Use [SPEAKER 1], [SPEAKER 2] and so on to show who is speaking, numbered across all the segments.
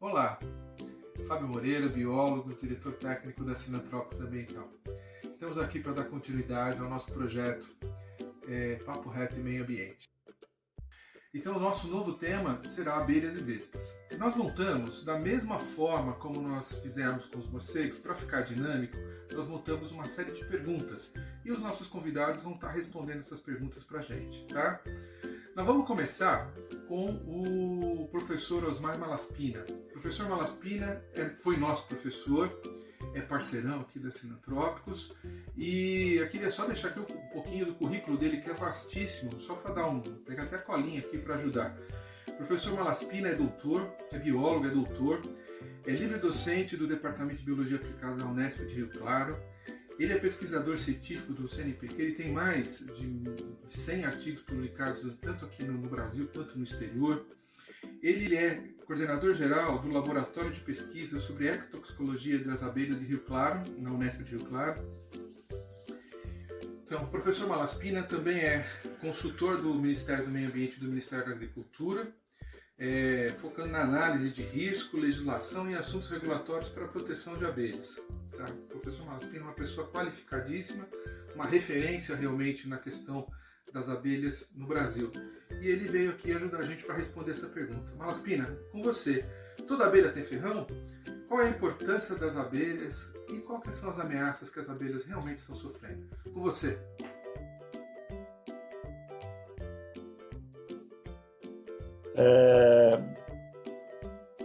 [SPEAKER 1] Olá, Fábio Moreira, biólogo, diretor técnico da Sinantrópicos Ambiental. Estamos aqui para dar continuidade ao nosso projeto Papo Reto e Meio Ambiente. Então, o nosso novo tema será abelhas e vespas. Nós montamos, da mesma forma como nós fizemos com os morcegos, para ficar dinâmico, nós montamos uma série de perguntas e os nossos convidados vão estar respondendo essas perguntas para a gente, tá? Nós vamos começar com o professor Osmar Malaspina. O professor Malaspina foi nosso professor, é parceirão aqui da Sinantrópicos, e eu queria só deixar aqui um pouquinho do currículo dele, que é vastíssimo, só para pegar até a colinha aqui para ajudar. O professor Malaspina é doutor, é biólogo, é doutor, é livre docente do Departamento de Biologia Aplicada da Unesp de Rio Claro. Ele é pesquisador científico do CNPq, ele tem mais de 100 artigos publicados tanto aqui no Brasil quanto no exterior. Ele é coordenador geral do Laboratório de Pesquisa sobre Ecotoxicologia das Abelhas de Rio Claro, na Unesp de Rio Claro. Então, o professor Malaspina também é consultor do Ministério do Meio Ambiente e do Ministério da Agricultura, focando na análise de risco, legislação e assuntos regulatórios para a proteção de abelhas. Tá? O professor Malaspina é uma pessoa qualificadíssima, uma referência realmente na questão das abelhas no Brasil. E ele veio aqui ajudar a gente para responder essa pergunta. Malaspina, com você, toda abelha tem ferrão? Qual é a importância das abelhas e quais são as ameaças que as abelhas realmente estão sofrendo? Com você.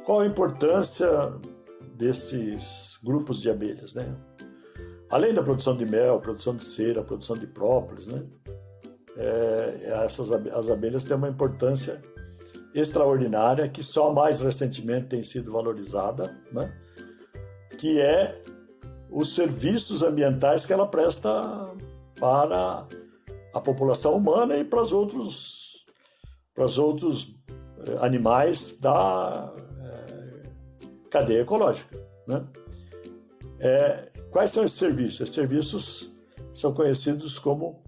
[SPEAKER 2] Qual a importância desses grupos de abelhas, né? Além da produção de mel, produção de cera, produção de própolis, né? As abelhas têm uma importância extraordinária que só mais recentemente tem sido valorizada, né? Que é os serviços ambientais que ela presta para a população humana e para os outros animais da cadeia ecológica, né? Quais são esses serviços? Esses serviços são conhecidos como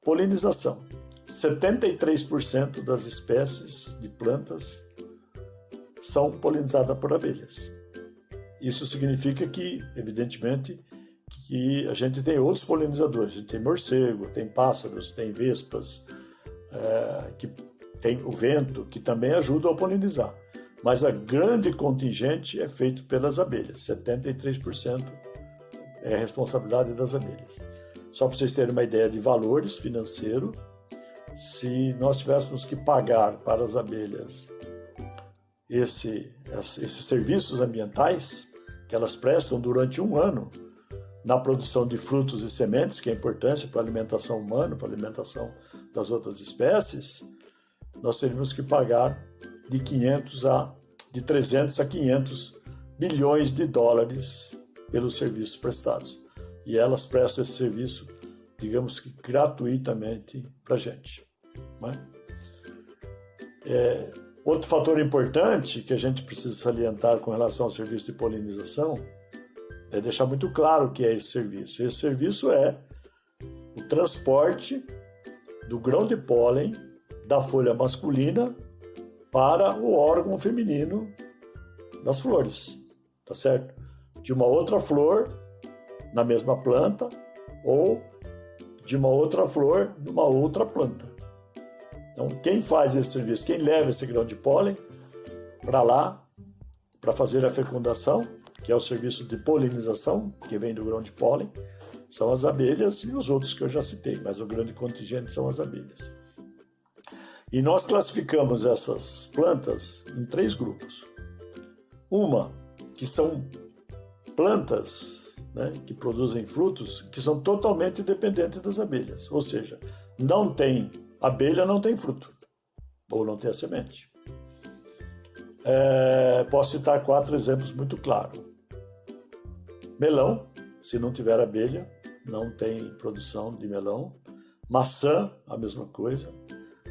[SPEAKER 2] polinização. 73% das espécies de plantas são polinizadas por abelhas. Isso significa que, evidentemente, que a gente tem outros polinizadores. A gente tem morcego, tem pássaros, tem vespas, que tem o vento, que também ajuda a polinizar. Mas a grande contingente é feito pelas abelhas. 73% é responsabilidade das abelhas. Só para vocês terem uma ideia de valores financeiros, se nós tivéssemos que pagar para as abelhas esses serviços ambientais que elas prestam durante um ano na produção de frutos e sementes, que é importante para a alimentação humana, para a alimentação das outras espécies, nós teríamos que pagar de 300 a 500 bilhões de dólares pelos serviços prestados. E elas prestam esse serviço, digamos que gratuitamente para a gente. Né? Outro fator importante que a gente precisa salientar com relação ao serviço de polinização é deixar muito claro o que é esse serviço. Esse serviço é o transporte do grão de pólen da folha masculina para o órgão feminino das flores, tá certo? De uma outra flor na mesma planta ou de uma outra flor numa outra planta. Então, quem faz esse serviço, quem leva esse grão de pólen para lá, para fazer a fecundação, que é o serviço de polinização, que vem do grão de pólen, são as abelhas e os outros que eu já citei, mas o grande contingente são as abelhas. E nós classificamos essas plantas em 3 grupos. Uma, que são plantas, né, que produzem frutos, que são totalmente dependentes das abelhas. Ou seja, não tem abelha, não tem fruto. Ou não tem a semente. Posso citar 4 exemplos muito claros. Melão, se não tiver abelha, não tem produção de melão. Maçã, a mesma coisa.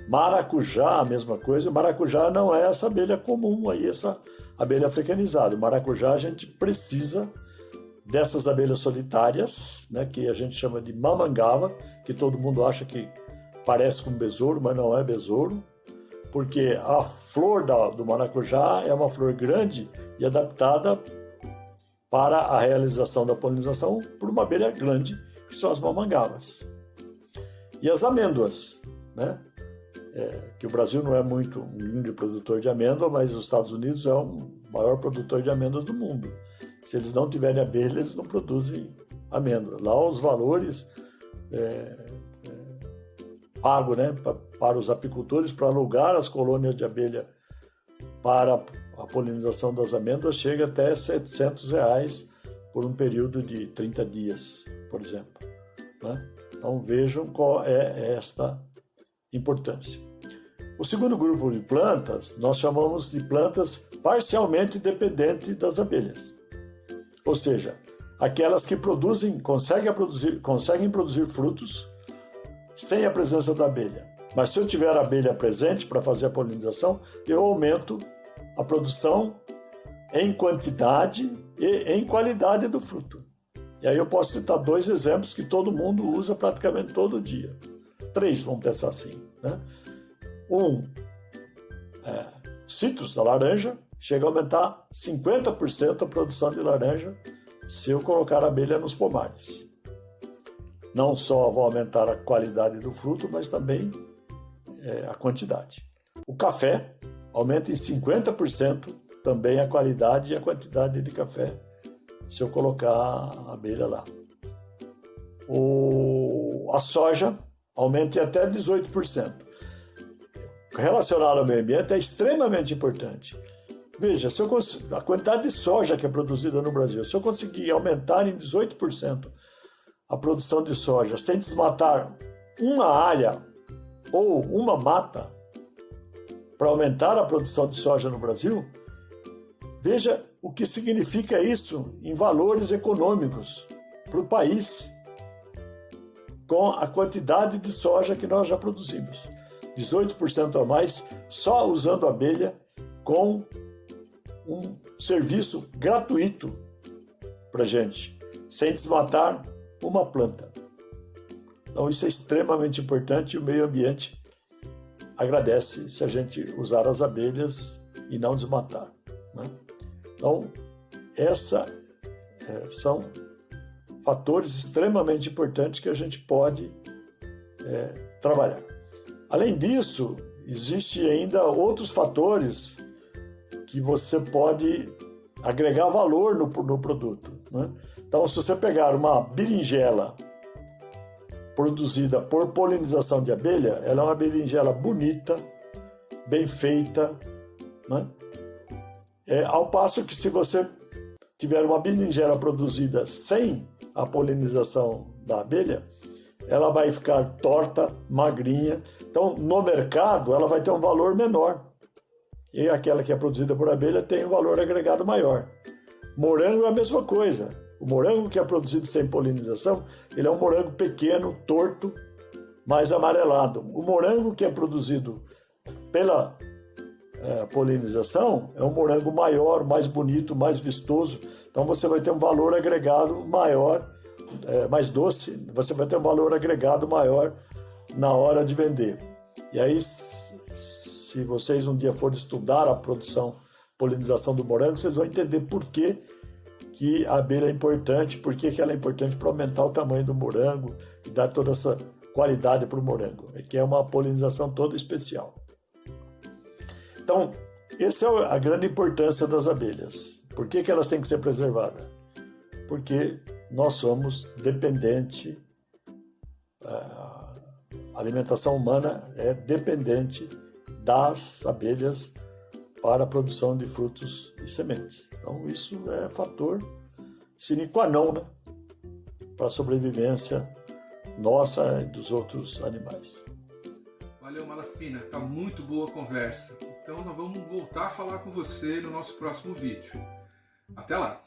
[SPEAKER 2] Maracujá, a mesma coisa. O maracujá não é essa abelha comum, aí, essa abelha africanizada. O maracujá a gente precisa dessas abelhas solitárias, né, que a gente chama de mamangava, que todo mundo acha que parece com besouro, mas não é besouro, porque a flor do maracujá é uma flor grande e adaptada para a realização da polinização por uma abelha grande, que são as mamangavas. E as amêndoas, né? Que o Brasil não é muito um grande produtor de amêndoa, mas os Estados Unidos é o maior produtor de amêndoas do mundo. Se eles não tiverem abelha, eles não produzem amêndoa. Lá os valores pagos, né, para os apicultores para alugar as colônias de abelha para a polinização das amêndoas chega até R$700 por um período de 30 dias, por exemplo, né? Então vejam qual é esta importância. O segundo grupo de plantas nós chamamos de plantas parcialmente dependentes das abelhas, ou seja, aquelas que conseguem produzir frutos sem a presença da abelha. Mas se eu tiver a abelha presente para fazer a polinização, eu aumento a produção em quantidade e em qualidade do fruto. E aí eu posso citar 2 exemplos que todo mundo usa praticamente todo dia. 3, vamos pensar assim, né? Citros, a laranja, chega a aumentar 50% a produção de laranja se eu colocar a abelha nos pomares. Não só vou aumentar a qualidade do fruto, mas também a quantidade. O café aumenta em 50% também a qualidade e a quantidade de café se eu colocar a abelha lá. A soja aumenta em até 18%. Relacionado ao meio ambiente é extremamente importante. Veja, a quantidade de soja que é produzida no Brasil, se eu conseguir aumentar em 18% a produção de soja sem desmatar uma área ou uma mata para aumentar a produção de soja no Brasil, veja o que significa isso em valores econômicos para o país com a quantidade de soja que nós já produzimos. 18% a mais só usando abelha com um serviço gratuito para a gente, sem desmatar uma planta. Então isso é extremamente importante e o meio ambiente agradece se a gente usar as abelhas e não desmatar, né? Então, são fatores extremamente importantes que a gente pode trabalhar. Além disso, existem ainda outros fatores que você pode agregar valor no produto, né? Então, se você pegar uma berinjela produzida por polinização de abelha, ela é uma berinjela bonita, bem feita, né? Ao passo que se você tiver uma berinjela produzida sem a polinização da abelha, ela vai ficar torta, magrinha. Então, no mercado, ela vai ter um valor menor. E aquela que é produzida por abelha tem um valor agregado maior. Morango é a mesma coisa. O morango que é produzido sem polinização, ele é um morango pequeno, torto, mais amarelado. O morango que é produzido pela polinização é um morango maior, mais bonito, mais vistoso. Então você vai ter um valor agregado maior, mais doce, você vai ter um valor agregado maior na hora de vender. E aí, se vocês um dia forem estudar a polinização do morango, vocês vão entender por que a abelha é importante, por que ela é importante para aumentar o tamanho do morango e dar toda essa qualidade para o morango, que é uma polinização toda especial. Então, essa é a grande importância das abelhas. Por que elas têm que ser preservadas? Porque nós somos dependentes, a alimentação humana é dependente das abelhas para a produção de frutos e sementes. Então, isso é fator sine qua non, né, para a sobrevivência nossa e dos outros animais.
[SPEAKER 1] Valeu, Malaspina, tá muito boa a conversa. Então nós vamos voltar a falar com você no nosso próximo vídeo. Até lá!